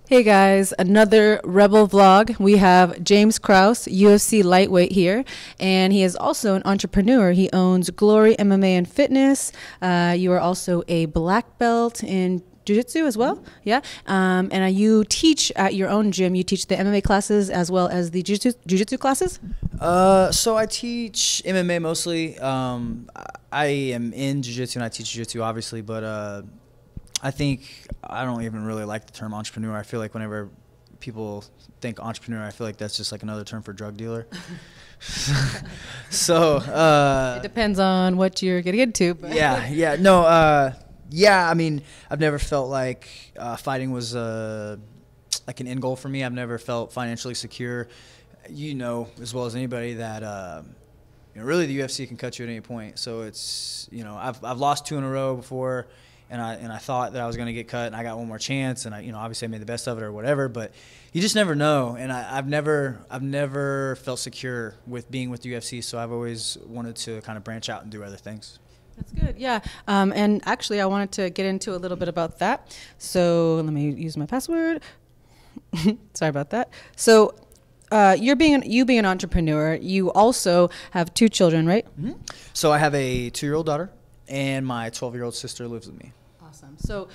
Hey guys, another Rebel vlog. We have James Krause, UFC lightweight here, and he is also an entrepreneur. He owns Glory MMA and Fitness. You are also a black belt in Jiu-Jitsu as well, yeah. And you teach at your own gym. You teach the MMA classes as well as the Jiu-Jitsu classes? So I teach MMA mostly. I am in Jiu-Jitsu and I teach Jiu-Jitsu obviously, but I think I don't even really like the term entrepreneur. I feel like whenever people think entrepreneur, I feel like that's just like another term for drug dealer. So it depends on what you're getting into. But yeah. I mean, I've never felt like fighting was like an end goal for me. I've never felt financially secure. You know as well as anybody that really the UFC can cut you at any point. So it's I've lost 2 in a row before. And I thought that I was going to get cut, and I got one more chance, and obviously I made the best of it or whatever. But you just never know, and I've never felt secure with being with the UFC. So I've always wanted to kind of branch out and do other things. That's good, yeah. And actually, I wanted to get into a little bit about that. So let me use my password. Sorry about that. So you being an entrepreneur, you also have 2 children, right? Mm-hmm. So I have a 2-year-old daughter, and my 12-year-old sister lives with me. Awesome. So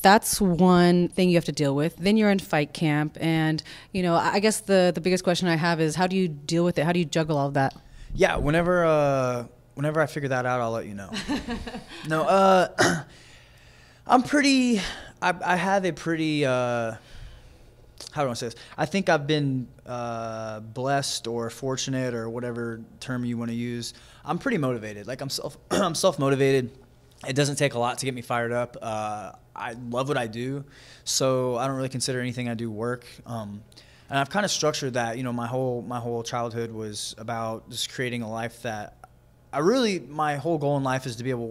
that's one thing you have to deal with. Then you're in fight camp, and I guess the biggest question I have is, how do you deal with it? How do you juggle all of that? Yeah, whenever I figure that out, I'll let you know. No, I have a pretty how do I want to say this? I think I've been blessed or fortunate or whatever term you want to use. I'm pretty motivated. Like I'm self-motivated. It doesn't take a lot to get me fired up. I love what I do, so I don't really consider anything I do work. And I've kind of structured that. My whole childhood was about just creating a life that my whole goal in life is to be able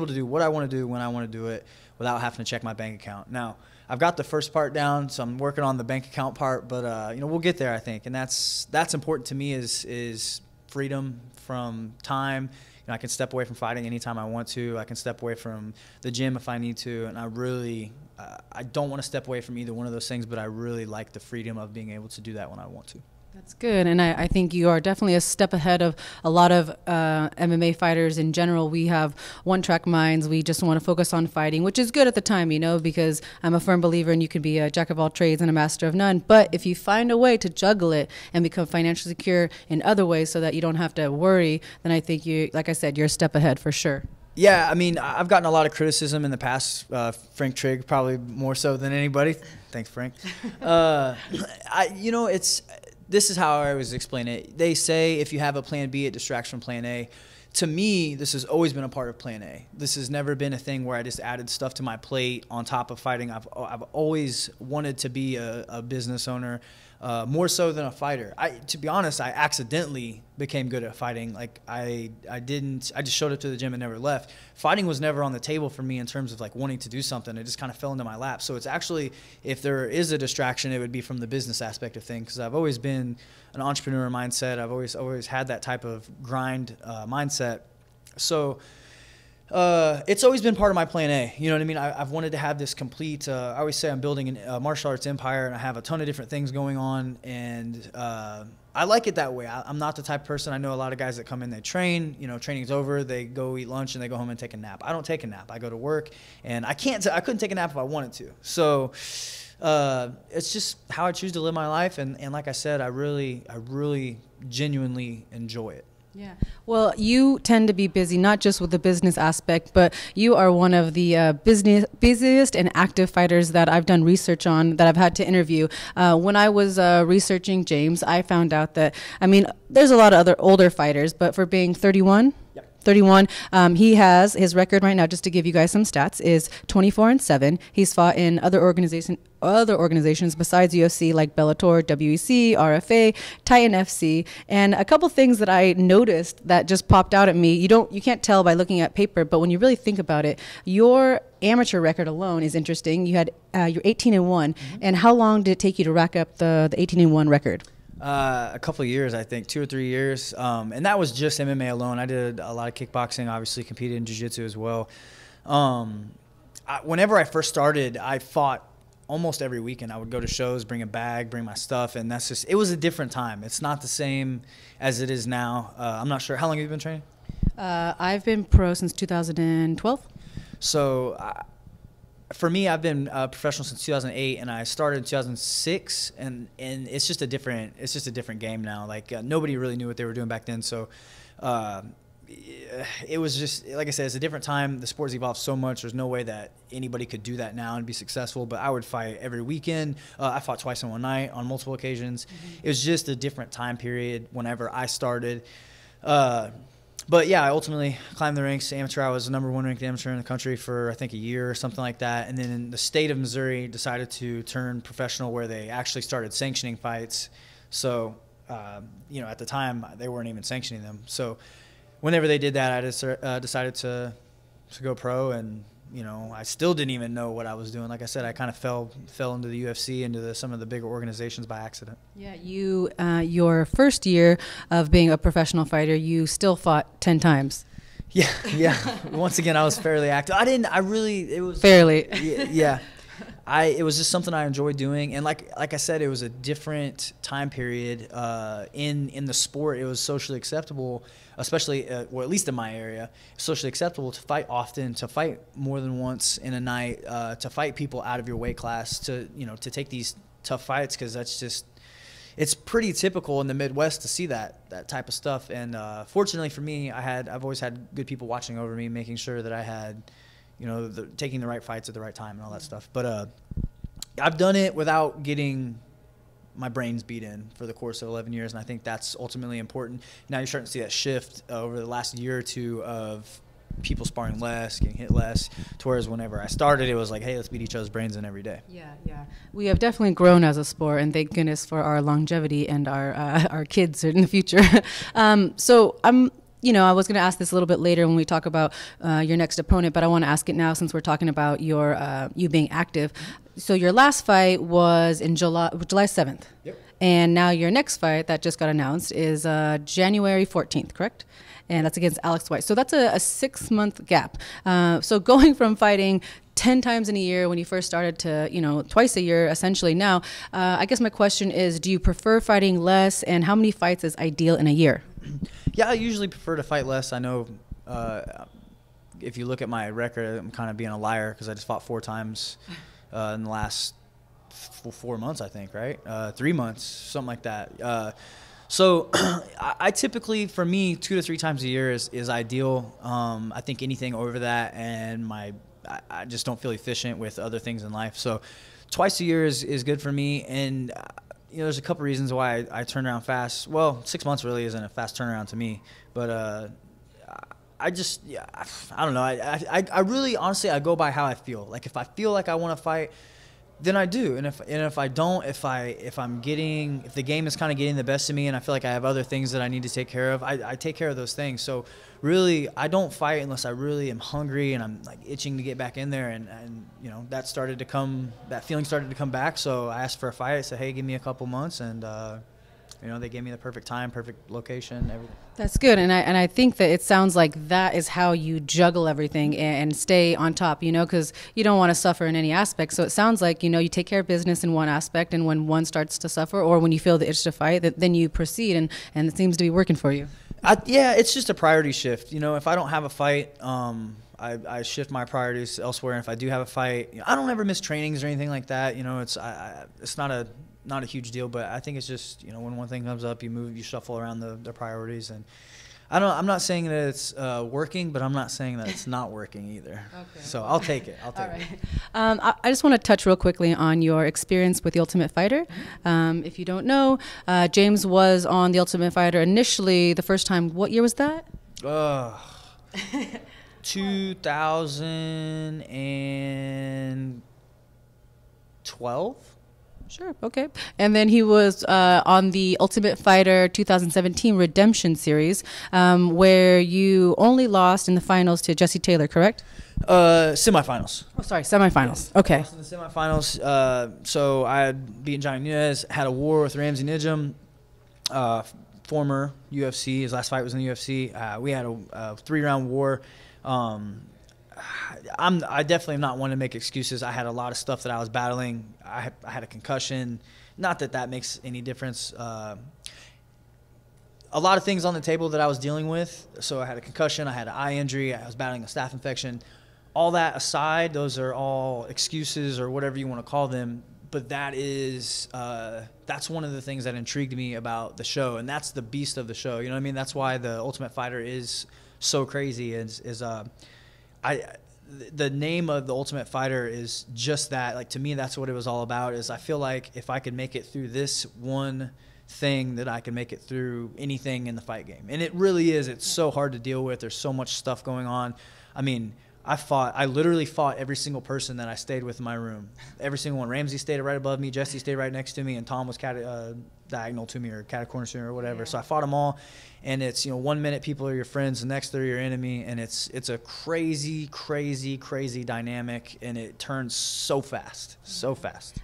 to do what I want to do when I want to do it without having to check my bank account. Now, I've got the first part down, so I'm working on the bank account part, but we'll get there, I think. And that's important to me is freedom from time. I can step away from fighting anytime I want to. I can step away from the gym if I need to, and I don't want to step away from either one of those things, but I really like the freedom of being able to do that when I want to. That's good, and I think you are definitely a step ahead of a lot of MMA fighters in general. We have one-track minds. We just want to focus on fighting, which is good at the time, because I'm a firm believer in you can be a jack of all trades and a master of none. But if you find a way to juggle it and become financially secure in other ways so that you don't have to worry, then I think like I said, you're a step ahead for sure. Yeah, I mean, I've gotten a lot of criticism in the past. Frank Trigg, probably more so than anybody. Thanks, Frank. This is how I always explain it. They say if you have a plan B, it distracts from plan A. To me, this has always been a part of plan A. This has never been a thing where I just added stuff to my plate on top of fighting. I've always wanted to be a business owner, more so than a fighter. To be honest, I accidentally became good at fighting. Like I just showed up to the gym and never left. Fighting was never on the table for me in terms of like wanting to do something. It just kind of fell into my lap. So it's actually, if there is a distraction, it would be from the business aspect of things, because I've always been an entrepreneur mindset. I've always had that type of grind mindset. So it's always been part of my plan A. You know what I mean? I've wanted to have this complete, I always say I'm building a martial arts empire, and I have a ton of different things going on, and I like it that way. I'm not the type of person, I know a lot of guys that come in, they train, training's over, they go eat lunch, and they go home and take a nap. I don't take a nap. I go to work, and I couldn't take a nap if I wanted to. So it's just how I choose to live my life, and like I said, I really genuinely enjoy it. Yeah. Well, you tend to be busy, not just with the business aspect, but you are one of the busiest and active fighters that I've done research on, that I've had to interview. When I was researching James, I found out that, there's a lot of other older fighters, but for being 31, yep. 31. He has his record right now, just to give you guys some stats, is 24-7. He's fought in other organizations besides UFC, like Bellator, WEC, RFA, Titan FC, and a couple things that I noticed that just popped out at me. You can't tell by looking at paper, but when you really think about it, your amateur record alone is interesting. You had you're 18-1, mm-hmm. And how long did it take you to rack up the 18-1 record? A couple of years, I think, 2 or 3 years. And that was just MMA alone. I did a lot of kickboxing, obviously competed in jiu-jitsu as well. Whenever I first started, I fought almost every weekend. I would go to shows, bring a bag, bring my stuff, and that's just, it was a different time. It's not the same as it is now. I'm not sure. How long have you been training? I've been pro since 2012. So for me, I've been professional since 2008, and I started in 2006, and it's just a different game now. Like nobody really knew what they were doing back then. So it was just, like I said, it's a different time. The sport's evolved so much. There's no way that anybody could do that now and be successful. But I would fight every weekend. I fought twice in one night on multiple occasions. It was just a different time period whenever I started. But yeah, I ultimately climbed the ranks. Amateur, I was the #1 ranked amateur in the country for I think a year or something like that. And then in the state of Missouri, decided to turn professional, where they actually started sanctioning fights. So at the time they weren't even sanctioning them. So whenever they did that, I just decided to go pro, and I still didn't even know what I was doing. Like I said, I kind of fell into the UFC, into some of the bigger organizations by accident. Yeah, your first year of being a professional fighter, you still fought 10 times. Yeah. Once again, I was fairly active. It was fairly. Yeah. It was just something I enjoyed doing, and like I said, it was a different time period in the sport. It was socially acceptable, especially at least in my area, socially acceptable to fight often, to fight more than once in a night, to fight people out of your weight class, to take these tough fights, because it's pretty typical in the Midwest to see that type of stuff. And fortunately for me, I've always had good people watching over me, making sure that I had taking the right fights at the right time and all that stuff. But I've done it without getting my brains beat in for the course of 11 years, and I think that's ultimately important. Now you're starting to see that shift over the last year or two of people sparring less, getting hit less, to whereas whenever I started, it was like, hey, let's beat each other's brains in every day. Yeah. We have definitely grown as a sport, and thank goodness for our longevity and our kids in the future. So I was going to ask this a little bit later when we talk about your next opponent, but I want to ask it now since we're talking about you being active. So your last fight was in July 7th. Yep. And now your next fight that just got announced is January 14th, correct? And that's against Alex White. So that's a 6-month gap. So going from fighting 10 times in a year when you first started to, twice a year essentially now, I guess my question is, do you prefer fighting less, and how many fights is ideal in a year? Yeah, I usually prefer to fight less. I know if you look at my record, I'm kind of being a liar because I just fought 4 times in the last 4 months, I think, right? 3 months, something like that. So I typically, for me, 2 to 3 times a year is ideal. I think anything over that, and I just don't feel efficient with other things in life. So twice a year is good for me. And there's a couple reasons why I turn around fast. Well, 6 months really isn't a fast turnaround to me, but I don't know. I really, honestly, I go by how I feel. Like if I feel like I want to fight, then I do. And if I don't, if the game is kind of getting the best of me, and I feel like I have other things that I need to take care of, I take care of those things. So really, I don't fight unless I really am hungry and I'm like itching to get back in there. And that feeling started to come back. So I asked for a fight. I said, hey, give me a couple months, and they gave me the perfect time, perfect location, everything. That's good, and I think that it sounds like that is how you juggle everything and stay on top, because you don't want to suffer in any aspect. So it sounds like, you take care of business in one aspect, and when one starts to suffer, or when you feel the itch to fight, then you proceed, and it seems to be working for you. It's just a priority shift. If I don't have a fight, I shift my priorities elsewhere. And if I do have a fight, I don't ever miss trainings or anything like that. It's not a huge deal, but I think it's just, when one thing comes up, you shuffle around the priorities. And I'm not saying that it's working, but I'm not saying that it's not working either. Okay. So I'll take it. All right. I just want to touch real quickly on your experience with The Ultimate Fighter. If you don't know, James was on The Ultimate Fighter initially the first time. What year was that? 2012. Sure. Okay. And then he was on the Ultimate Fighter 2017 Redemption Series, where you only lost in the finals to Jesse Taylor, correct? Semifinals. Oh, sorry, semifinals. Okay. Lost in the semifinals. So I had beaten Johnny Nunez, had a war with Ramsey Nijem, former UFC. His last fight was in the UFC. We had a 3-round war. I definitely am not one to make excuses. I had a lot of stuff that I was battling. I had a concussion. Not that that makes any difference. A lot of things on the table that I was dealing with. So I had a concussion. I had an eye injury. I was battling a staph infection. All that aside, those are all excuses or whatever you want to call them. But that is that's one of the things that intrigued me about the show, and that's the beast of the show. You know what I mean? That's why the Ultimate Fighter is so crazy. The name of the Ultimate Fighter is just that. Like, to me, that's what it was all about. Is I feel like if I could make it through this one thing, that I can make it through anything in the fight game. And it really is. It's so hard to deal with. There's so much stuff going on. I mean, I literally fought every single person that I stayed with in my room. Every single one. Ramsey stayed right above me. Jesse stayed right next to me. And Tom was diagonal to me, or cat-corner to me, or whatever. Yeah. So I fought them all. And it's, 1 minute people are your friends, the next they're your enemy. And it's a crazy, crazy, crazy dynamic. And it turns so fast, so fast.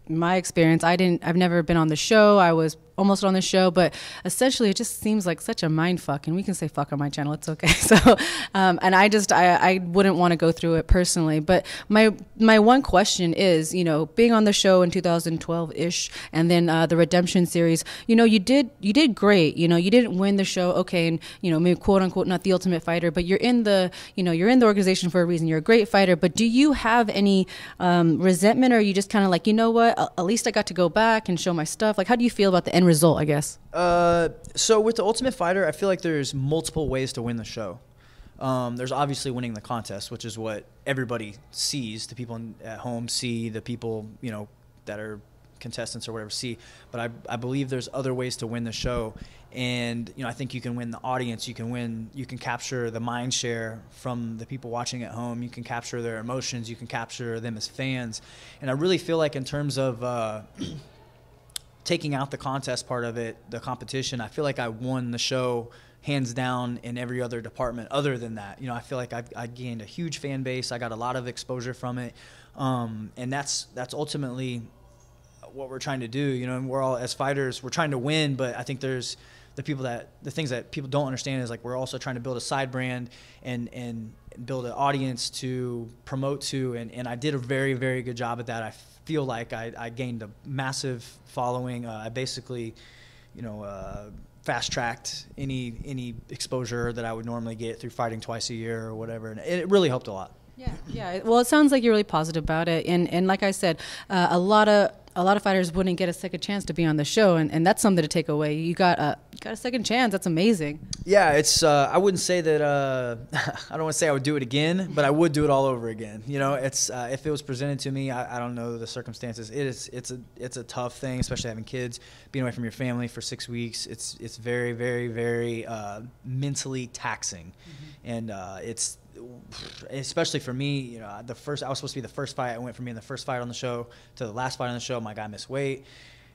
My experience, I've never been on the show. I was almost on the show, but essentially it just seems like such a mind fuck, and we can say fuck on my channel, it's okay. So and I wouldn't want to go through it personally, but my one question is, being on the show in 2012-ish, and then the Redemption series, you did great. You didn't win the show, okay, and maybe quote unquote not the Ultimate Fighter, but you're in the organization for a reason. You're a great fighter, but do you have any resentment, or are you just kind of like, what, at least I got to go back and show my stuff? Like, how do you feel about the end result, I guess? So with the Ultimate Fighter, I feel like there's multiple ways to win the show. There's obviously winning the contest, which is what everybody sees. The people at home see, the people, that are contestants or whatever see. But I believe there's other ways to win the show. And, I think you can win the audience. You can capture the mind share from the people watching at home. You can capture their emotions. You can capture them as fans. And I really feel like in terms of taking out the contest part of it, the competition, I feel like I won the show hands down in every other department other than that. I feel like I gained a huge fan base. I got a lot of exposure from it. And that's ultimately what we're trying to do. And we're all, as fighters, we're trying to win, but I think there's the things that people don't understand is, like, we're also trying to build a side brand and build an audience to promote to. And I did a very, very good job at that. I feel like I gained a massive following. I basically, fast-tracked any exposure that I would normally get through fighting twice a year or whatever. And it really helped a lot. Yeah. Well, it sounds like you're really positive about it. And like I said, a lot of fighters wouldn't get a second chance to be on the show, and that's something to take away. You got a second chance. That's amazing. Yeah, it's I wouldn't say that I don't want to say I would do it again, but I would do it all over again. It's if it was presented to me, I don't know the circumstances. It's a tough thing, especially having kids, being away from your family for 6 weeks. It's very, very, very mentally taxing, and it's especially for me. I was supposed to be the first fight. I went from being the first fight on the show to the last fight on the show. My guy missed weight,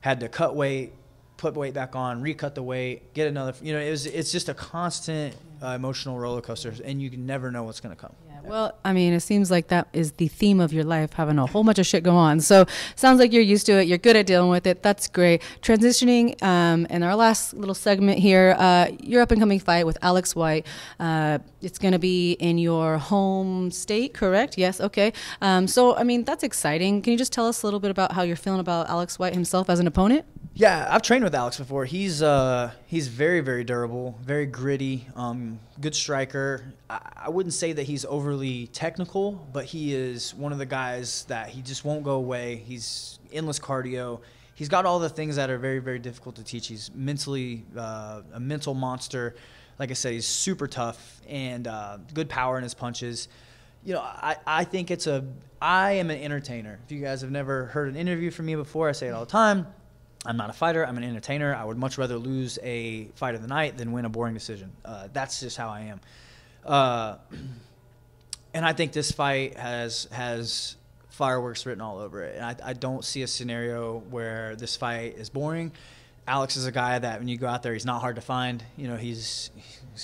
had to cut weight, put weight back on, recut the weight, get another. It's just a constant emotional roller coaster, and you can never know what's going to come. Well, I mean, it seems like that is the theme of your life, having a whole bunch of shit go on. So sounds like you're used to it. You're good at dealing with it. That's great. Transitioning, in our last little segment here, your up-and-coming fight with Alex White. It's going to be in your home state, correct? Yes, okay. So, I mean, that's exciting. Can you just tell us a little bit about how you're feeling about Alex White himself as an opponent? Yeah, I've trained with Alex before. He's very, very durable, very gritty, good striker. I wouldn't say that he's overly technical, but he is one of the guys that he just won't go away. He's endless cardio. He's got all the things that are very, very difficult to teach. He's mentally a mental monster. Like I said, he's super tough and good power in his punches. I think I am an entertainer. If you guys have never heard an interview from me before, I say it all the time. I'm not a fighter. I'm an entertainer. I would much rather lose a fight of the night than win a boring decision. That's just how I am. And I think this fight has fireworks written all over it. And I don't see a scenario where this fight is boring. Alex is a guy that when you go out there, he's not hard to find. He's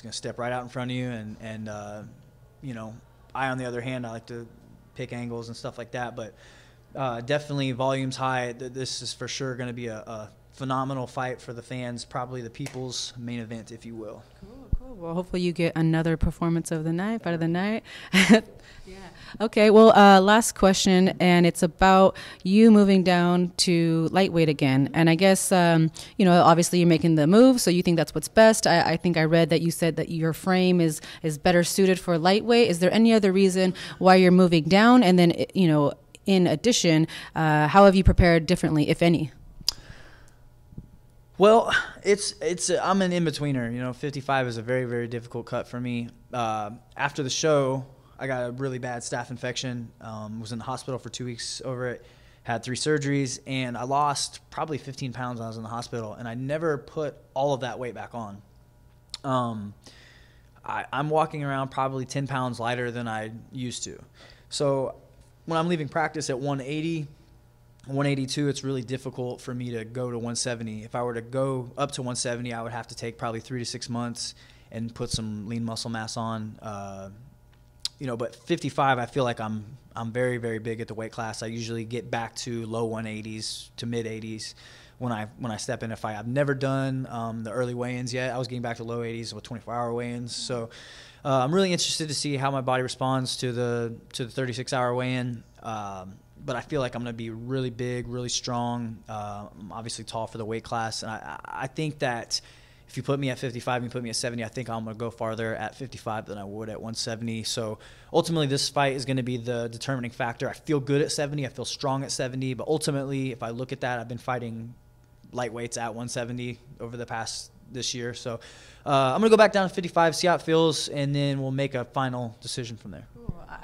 going to step right out in front of you. And I, on the other hand, I like to pick angles and stuff like that. But definitely volume's high. This is for sure going to be a phenomenal fight for the fans, probably the people's main event, if you will. Cool. Well, hopefully you get another performance of the night, fight of the night. Yeah. Okay. Well, last question, and it's about you moving down to lightweight again. And I guess, obviously you're making the move, so you think that's what's best. I think I read that you said that your frame is better suited for lightweight. Is there any other reason why you're moving down? And then, in addition, how have you prepared differently, if any? Well, I'm an in-betweener. 55 is a very, very difficult cut for me. After the show, I got a really bad staph infection, was in the hospital for 2 weeks over it, had 3 surgeries, and I lost probably 15 pounds when I was in the hospital, and I never put all of that weight back on. I'm walking around probably 10 pounds lighter than I used to. So when I'm leaving practice at 180, 182, it's really difficult for me to go to 170. If I were to go up to 170, I would have to take probably 3 to 6 months and put some lean muscle mass on. But 55, I feel like I'm very, very big at the weight class. I usually get back to low 180s to mid 80s when I step in a fight. I've never done the early weigh-ins yet. I was getting back to low 80s with 24-hour weigh-ins. So I'm really interested to see how my body responds to the 36-hour weigh-in. But I feel like I'm going to be really big, really strong. I'm obviously tall for the weight class, and I think that if you put me at 55 and you put me at 70, I think I'm going to go farther at 55 than I would at 170. So ultimately, this fight is going to be the determining factor. I feel good at 70. I feel strong at 70. But ultimately, if I look at that, I've been fighting lightweights at 170 over the past this year. So I'm going to go back down to 55, see how it feels, and then we'll make a final decision from there.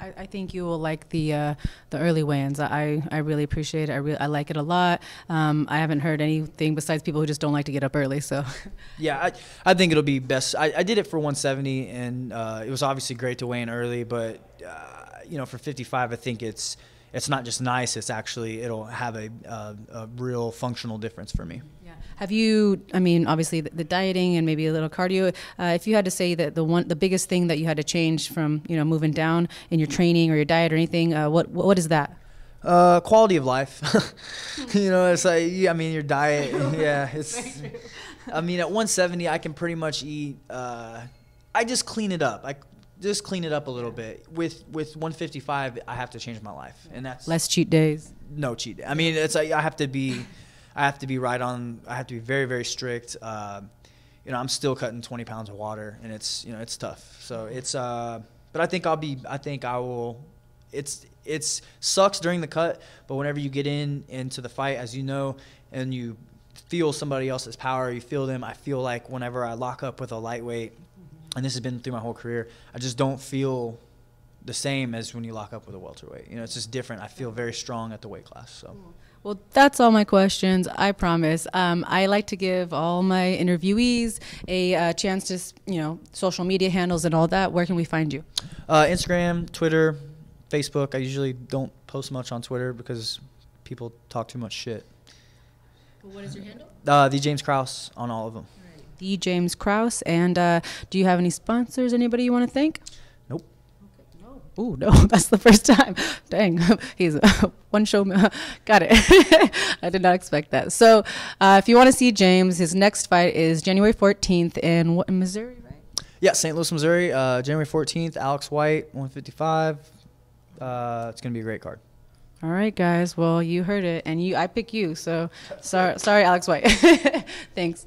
I think you will like the early weigh-ins. I really appreciate it. I like it a lot. I haven't heard anything besides people who just don't like to get up early. So, yeah, I think it'll be best. I did it for 170, and it was obviously great to weigh in early. But for 55, I think it's not just nice. It's actually it'll have a real functional difference for me. Have you, obviously the dieting and maybe a little cardio, if you had to say that the biggest thing that you had to change from, moving down in your training or your diet or anything, what is that? Quality of life. It's like, your diet, yeah, at 170, I can pretty much eat, I just clean it up. Just clean it up a little bit. With 155, I have to change my life, and that's less cheat days. No cheat day. It's like I have to be right on. I have to be very, very strict. I'm still cutting 20 pounds of water, and it's tough. So it's but I think I will. It's sucks during the cut, but whenever you get into the fight, as you know, and you feel somebody else's power, you feel them. I feel like whenever I lock up with a lightweight, and this has been through my whole career, I just don't feel the same as when you lock up with a welterweight. It's just different. I feel very strong at the weight class. So. Well, that's all my questions, I promise. I like to give all my interviewees a chance to, social media handles and all that. Where can we find you? Instagram, Twitter, Facebook. I usually don't post much on Twitter because people talk too much shit. Well, what is your handle? The James Krause on all of them. All right. The James Krause. And do you have any sponsors, anybody you want to thank? Nope. Oh, no, that's the first time. Dang, he's one show. Got it. I did not expect that. So if you want to see James, his next fight is January 14th in Missouri, right? Yeah, St. Louis, Missouri, January 14th, Alex White, 155. It's going to be a great card. All right, guys. Well, you heard it, and I pick you. So sorry, Alex White. Thanks.